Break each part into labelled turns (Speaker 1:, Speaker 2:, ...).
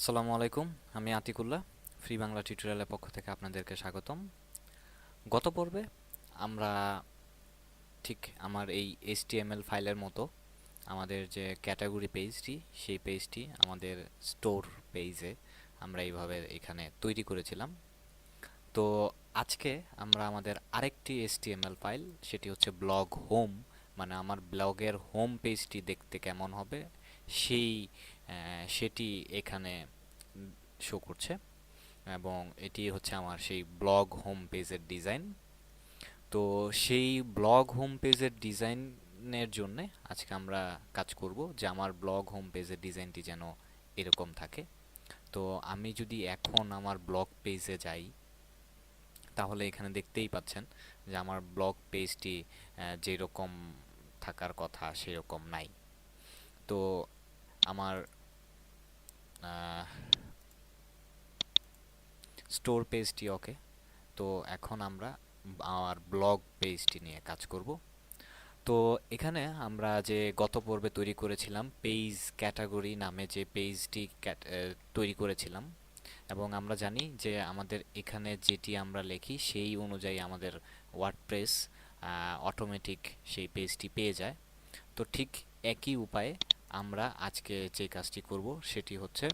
Speaker 1: আসসালামু আলাইকুম। আমি আতিকুল্লাহ। ফ্রি বাংলা টিউটোরিয়ালের পক্ষ থেকে আপনাদেরকে স্বাগতম। গত পর্বে আমরা ঠিক আমার এই HTML ফাইলের মতো আমাদের যে ক্যাটাগরি পেজটি, সেই পেজটি আমাদের স্টোর পেজে আমরা এইভাবে এখানে তৈরি করেছিলাম। তো আজকে আমরা আমাদের আরেকটি HTML ফাইল, সেটি হচ্ছে ব্লগ হোম, মানে আমার ব্লগের হোম পেজটি দেখতে কেমন হবে সেই সেটি এখানে শো করছে। এবং এটি হচ্ছে আমার সেই ব্লগ হোম পেজের ডিজাইন। তো সেই ব্লগ হোম পেজের ডিজাইনের জন্য আজকে আমরা কাজ করব যে আমার ব্লগ হোম পেজের ডিজাইনটি যেন এরকম থাকে। তো আমি যদি এখন আমার ব্লগ পেজে যাই, তাহলে এখানে দেখতেই পাচ্ছেন যে আমার ব্লগ পেজটি যেরকম থাকার কথা সেরকম নাই। তো আমার স্টোর পেজটি ওকে। তো এখন আমরা আমার ব্লগ পেজটি নিয়ে কাজ করব। তো এখানে আমরা যে গত পর্বে তৈরি করেছিলাম পেজ ক্যাটাগরি নামে যে পেজটি তৈরি করেছিলাম, এবং আমরা জানি যে আমাদের এখানে যেটি আমরা লিখি সেই অনুযায়ী আমাদের ওয়ার্ডপ্রেস অটোমেটিক সেই পেজটি পেয়ে যায়। তো ঠিক একই উপায়ে আমরা আজকে যে কাজটি করব সেটি হচ্ছে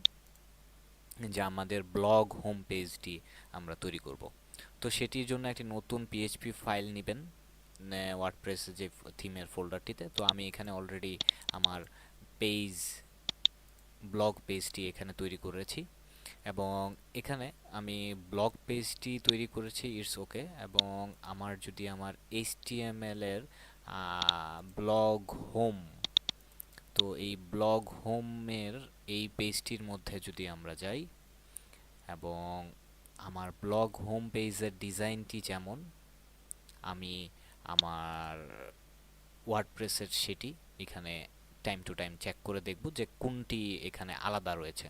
Speaker 1: যে আমাদের ব্লগ হোম পেজটি আমরা তৈরি করব। তো সেটির জন্য একটি নতুন পিএইচপি ফাইল নেবেন ওয়ার্ডপ্রেস যে থিমের ফোল্ডারটিতে। তো আমি এখানে অলরেডি আমার পেজ ব্লগ পেজটি এখানে তৈরি করেছি, এবং এখানে আমি ব্লগ পেজটি তৈরি করেছি, ইটস ওকে। এবং আমার যদি আমার HTML এর ব্লগ হোম, তো এই ব্লগ হোমের এই পেজটির মধ্যে যদি আমরা যাই, এবং আমার ব্লগ হোম পেজের ডিজাইনটি যেমন আমি আমার ওয়ার্ডপ্রেসের সেটি এখানে টাইম টু টাইম চেক করে দেখব যে কোনটি এখানে আলাদা রয়েছে।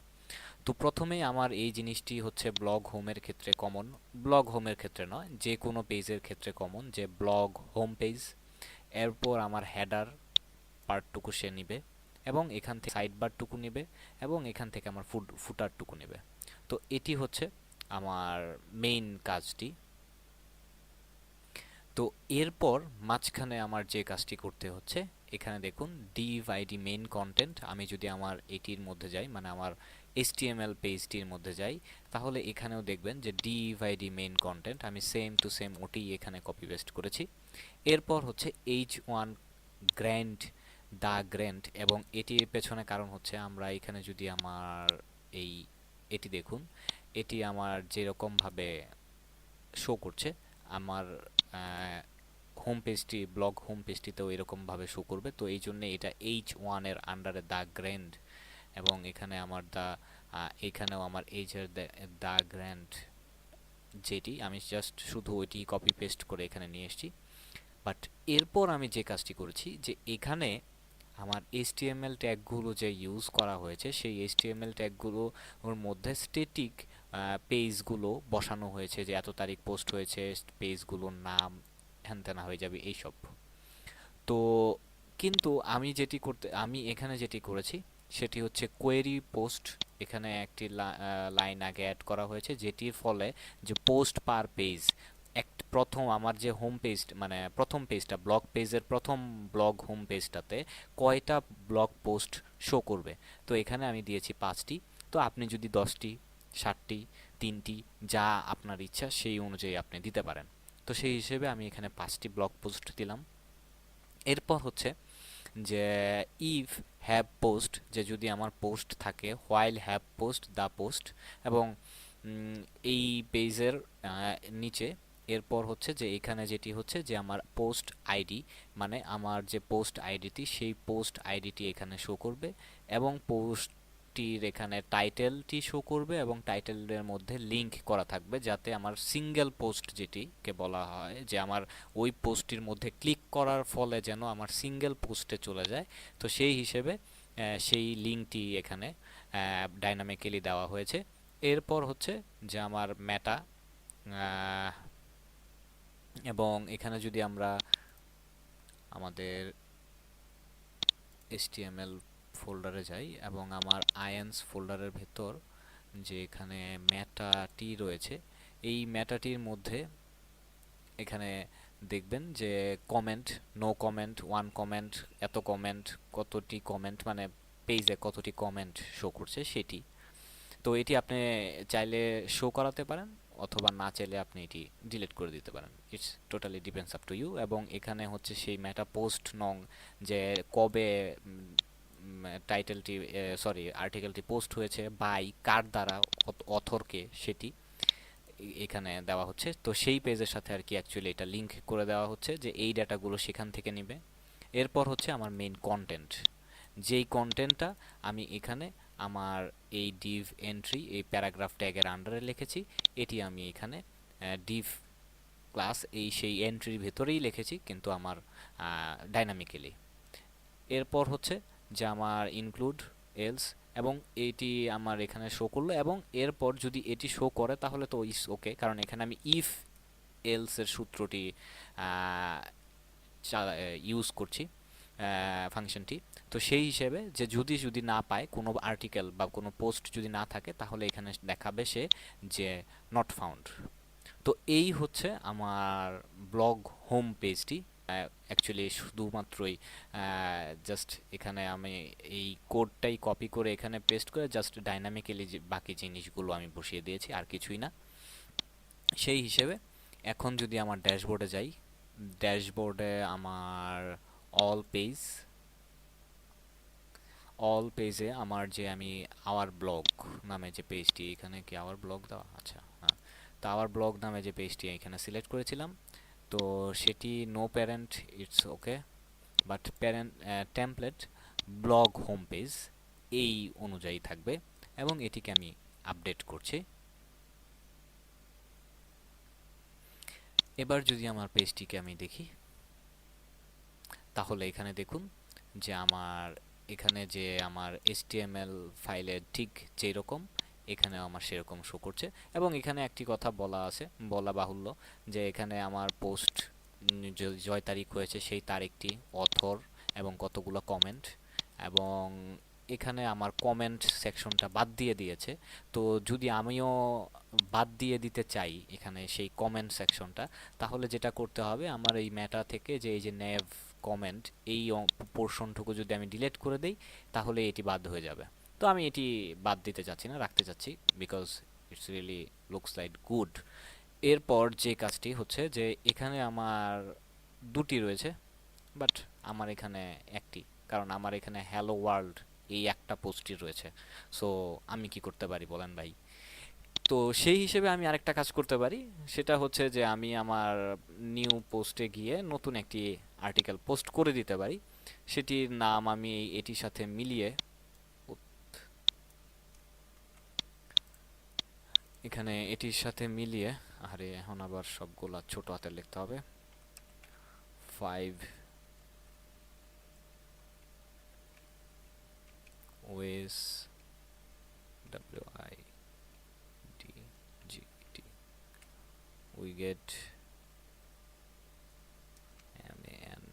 Speaker 1: তো প্রথমেই আমার এই জিনিসটি হচ্ছে ব্লগ হোমের ক্ষেত্রে কমন, ব্লগ হোমের ক্ষেত্রে নয়, যে কোনো পেজের ক্ষেত্রে কমন, যে ব্লগ হোম পেজ। এরপর আমার হেডার পার্টটুকু সে নিবে, এবং এখান থেকে সাইড বারটুকু নিবে, এবং এখান থেকে আমার ফুটারটুকু নেবে। তো এটি হচ্ছে আমার মেইন কাজটি। তো এরপর মাঝখানে আমার যে কাজটি করতে হচ্ছে, এখানে দেখুন div id মেইন কন্টেন্ট। আমি যদি আমার এটির মধ্যে যাই, মানে আমার HTML পেজটির মধ্যে যাই, তাহলে এখানেও দেখবেন যে div id মেইন কন্টেন্ট আমি সেম টু সেম ওটি এখানে কপি পেস্ট করেছি। এরপর হচ্ছে h1 গ্র্যান্ড দা গ্র্যান্ড, এবং এটির পেছনে কারণ হচ্ছে আমরা এখানে যদি আমার এই এটি দেখুন, এটি আমার যেরকমভাবে শো করছে আমার হোম পেজটি, ব্লগ হোম পেজটিতেও এরকমভাবে শো করবে। তো এই জন্য এটা H1 এর আন্ডারে দা গ্র্যান্ড, এবং এখানে আমার এখানেও আমার এইচ এর দা গ্র্যান্ড, যেটি আমি জাস্ট শুধু ওইটি কপি পেস্ট করে এখানে নিয়ে এসেছি। বাট এরপর আমি যে কাজটি করেছি, যে এখানে আমার HTML ট্যাগগুলো যে ইউজ করা হয়েছে, সেই HTML ট্যাগগুলো ওর মধ্যে স্ট্যাটিক পেজগুলো বসানো হয়েছে, যে এত তারিখ পোস্ট হয়েছে, পেজগুলোর নাম হ্যানত্যানা হয়ে যাবে এইসব। তো কিন্তু আমি এখানে যেটি করেছি সেটি হচ্ছে কোয়েরি পোস্ট। এখানে একটি লাইন আগে অ্যাড করা হয়েছে, যেটির ফলে যে পোস্ট পার পেজ, প্রথম আমার যে হোম পেজ, মানে প্রথম পেজটা, ব্লগ পেজের প্রথম ব্লগ হোম পেজটাতে কয়টা ব্লগ পোস্ট শো করবে। তো এখানে আমি দিয়েছি 5টি। তো আপনি যদি 10টি, 60টি, 3টি, যা আপনার ইচ্ছা সেই অনুযায়ী আপনি দিতে পারেন। তো সেই হিসেবে আমি এখানে 5টি ব্লগ পোস্ট দিলাম। এরপর হচ্ছে যে ইফ হ্যাভ পোস্ট, যে যদি আমার পোস্ট থাকে, while have post the post, এবং এই পেজের নিচে এরপর হচ্ছে যে এখানে যেটি হচ্ছে যে আমার পোস্ট আইডি, মানে আমার যে পোস্ট আইডিটি, সেই পোস্ট আইডিটি এখানে শো করবে, এবং পোস্টটির এখানে টাইটেলটি শো করবে, এবং টাইটেলের মধ্যে লিংক করা থাকবে, যাতে আমার সিঙ্গেল পোস্ট, যেটিকে বলা হয় যে আমার ওই পোস্টটির মধ্যে ক্লিক করার ফলে যেন আমার সিঙ্গেল পোস্টে চলে যায়। তো সেই হিসেবে সেই লিঙ্কটি এখানে ডাইনামিক্যালি দেওয়া হয়েছে। এরপর হচ্ছে যে আমার মেটা, এবং এখানে যদি আমরা আমাদের HTML ফোল্ডারে যাই, এবং আমার আইএনস ফোল্ডারের ভেতর যে এখানে মেটাটি রয়েছে, এই মেটাটির মধ্যে এখানে দেখবেন যে comment, no comment, one comment, এত কমেন্ট, কতটি কমেন্ট মানে পেজে কতটি কমেন্ট শো করছে সেটি। তো এটি আপনি চাইলে শো করাতে পারেন অথবা না চাইলে আপনি এটি ডিলিট করে দিতে পারেন, it's totally depends up to you. এবং এখানে হচ্ছে সেই মেটা পোস্ট নং, যে কবে টাইটেলটি সরি আর্টিকেলটি পোস্ট হয়েছে, বাই কার দ্বারা, অথরকে, সেটি এখানে দেওয়া হচ্ছে। তো সেই পেজের সাথে আর কি অ্যাকচুয়ালি এটা লিঙ্ক করে দেওয়া হচ্ছে যে এই ডাটাগুলো সেখান থেকে নিবে। এরপর হচ্ছে আমার মেইন কন্টেন্ট, যেই কন্টেন্টটা আমি এখানে আমার এই ডিভ এন্ট্রি, এই প্যারাগ্রাফ ট্যাগের আন্ডারে লিখেছি, এটি আমি এখানে ডিভ ক্লাস এই সেই এন্ট্রির ভেতরেই লিখেছি, কিন্তু আমার ডাইনামিক্যালি। এরপর হচ্ছে যে আমার ইনক্লুড এলস, এবং এটি আমার এখানে শো করলো, এবং এরপর যদি এটি শো করে তাহলে তো ইস ওকে, কারণ এখানে আমি ইফ এলস এর সূত্রটি ইউজ করছি, ফাংশনটি। তো সেই হিসেবে যে যদি যদি না পায় কোনো আর্টিকেল বা কোনো পোস্ট যদি না থাকে, তাহলে এখানে দেখাবে সে যে নট ফাউন্ড। তো এই হচ্ছে আমার ব্লগ হোম পেজটি। অ্যাকচুয়ালি শুধুমাত্রই জাস্ট এখানে আমি এই কোডটাই কপি করে এখানে পেস্ট করে জাস্ট ডাইনামিক্যালি বাকি জিনিসগুলো আমি বসিয়ে দিয়েছি, আর কিছুই না। সেই হিসেবে এখন যদি আমার ড্যাশবোর্ডে যাই, ড্যাশবোর্ডে আমার অল পেজ, অল পেজে আমার যে আমি আওয়ার ব্লগ নামে যে পেজটি, এখানে কি আওয়ার ব্লগ দেওয়া, আচ্ছা হ্যাঁ, তো আওয়ার ব্লগ নামে যে পেজটি এখানে সিলেক্ট করেছিলাম, তো সেটি no parent, it's okay, but parent template blog home page এই অনুযায়ী থাকবে, এবং এটিকে আমি আপডেট করছি। এবার যদি আমার পেজটিকে আমি দেখি, তাহলে এখানে দেখুন যে আমার এখানে যে আমার HTML ফাইলের ঠিক যেই রকম এখানে আমার সেরকম শো করছে। এবং এখানে একটি কথা বলা আছে, বলা বাহুল্য, যে এখানে আমার পোস্ট জয় তারিখ হয়েছে সেই তারিখটি, অথর এবং কতগুলো কমেন্ট, এবং এখানে আমার কমেন্ট সেকশনটা বাদ দিয়ে দিয়েছে। তো যদি আমিও বাদ দিয়ে দিতে চাই এখানে সেই কমেন্ট সেকশনটা, তাহলে যেটা করতে হবে, আমার এই মেটা থেকে যে এই যে নেভ কমেন্ট এই পোর্শনটুকু যদি আমি ডিলিট করে দেই, তাহলে এটি বাদ হয়ে যাবে। তো আমি এটি বাদ দিতে চাচ্ছি না, রাখতে চাচ্ছি, because it's really looks like good. এরপর যে কাজটি হচ্ছে যে এখানে আমার দুটি রয়েছে, বাট আমার এখানে একটি, কারণ আমার এখানে হ্যালো ওয়ার্ল্ড এই একটা পোস্টই রয়েছে। সো আমি কি করতে পারি বলেন ভাই? তো সেই হিসেবে আমি আরেকটা কাজ করতে পারি, সেটা হচ্ছে যে আমি আমার নিউ পোস্টে গিয়ে নতুন একটি আর্টিকেল পোস্ট করে দিতে পারি। সেটির নাম আমি এটির সাথে মিলিয়ে এখানে এটির সাথে মিলিয়ে, আরে এখন আবার সবগুলা ছোট হাতে লিখতে হবে, 5 ওয়েস, WIDGT, we get MANFACTURING,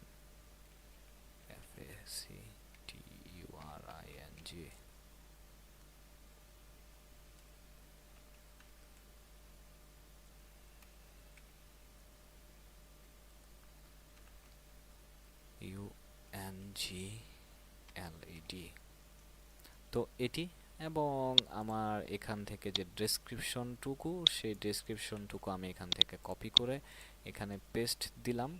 Speaker 1: UNGLED। তো এটি, এবং আমার এখান থেকে যে ডেসক্রিপশনটুকু, সেই ডেসক্রিপশনটুকু আমি এখান থেকে কপি করে এখানে পেস্ট দিলাম,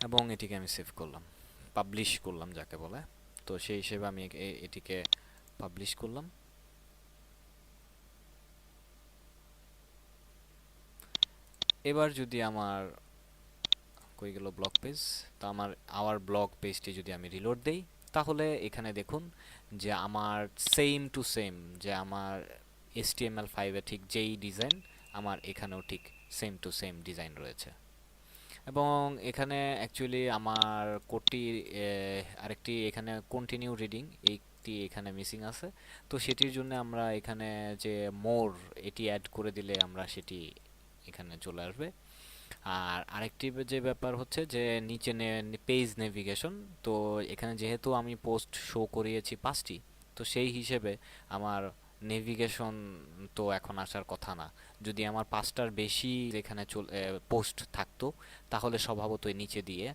Speaker 1: এবং এটিকে আমি সেভ করলাম, পাবলিশ করলাম যাকে বলে। তো সেই হিসেবে আমি এটিকে পাবলিশ করলাম। এবার যদি আমার কই গেল ব্লগ পেজ, তো আমার আওয়ার ব্লগ পেজটি যদি আমি রিলোড দেই, তাহলে এখানে দেখুন যে আমার সেম টু সেম, যে আমার HTML5 এ ঠিক যেই ডিজাইন, আমার এখানেও ঠিক সেম টু সেম ডিজাইন রয়েছে। এবং এখানে অ্যাকচুয়ালি আমার কোডটি আরেকটি এখানে কন্টিনিউ রিডিং এইটি এখানে মিসিং আছে। তো সেটির জন্য আমরা এখানে যে মোর এটি অ্যাড করে দিলে আমরা সেটি এখানে চলে আসবে। আর আরেকটি যে ব্যাপার হচ্ছে যে নিচে পেজ নেভিগেশন, তো এখানে যেহেতু আমি পোস্ট শো করিয়েছি 5টি, তো সেই হিসেবে আমার নেভিগেশন তো এখন আসার কথা না। যদি আমার 5টার বেশি এখানে পোস্ট থাকতো তাহলে স্বভাবতই নিচে দিয়ে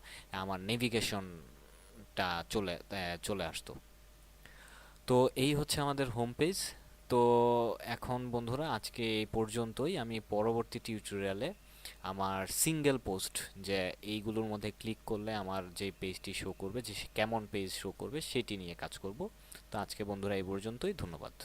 Speaker 1: আমার নেভিগেশনটা চলে আসতো। তো এই হচ্ছে আমাদের হোম পেজ। তো এখন বন্ধুরা আজকে এই পর্যন্তই। আমি পরবর্তী টিউটোরিয়ালে আমার সিঙ্গেল পোস্ট, যে এইগুলোর মধ্যে ক্লিক করলে আমার যে পেজটি শো করবে, যে কেমন পেজ শো করবে সেটি নিয়ে কাজ করব। তো আজকে বন্ধুরা এই পর্যন্তই, ধন্যবাদ।